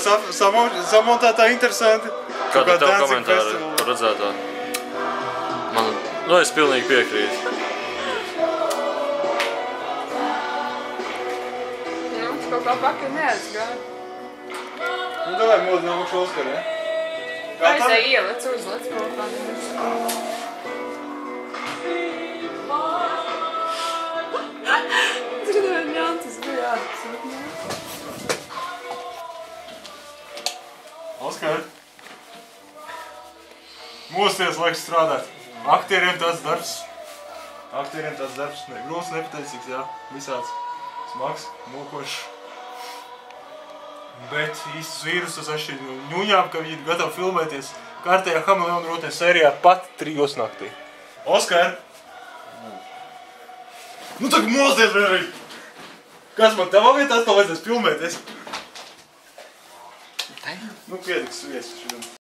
samontētā interesanti. Kāda tev komentāri redzētā? Es pilnīgi piekrītu. Tas kaut kā pakaļ neaizgāja. Davai modinām šo Oskaru, ja? Aizēj ielec uzlec kaut kā. Dzirdēju, ņāntas bija jāatsūt. Oskar, mosties, laiks strādāt. Aktieriem tāds darbs. Grūts, nepateicīgs, jā. Visāds smags, mokošs. Bet īstus vīrusus atšķirt no ņuņām, ka viņi ir gatavi filmēties kārtējā Hameleona rotē sērijā pat 3 naktī. Oskar! Nu tagad mosties vienreiz! Kas man tavā vietā atkal vajadzēs filmēties? Nu pietiks viesis šodien.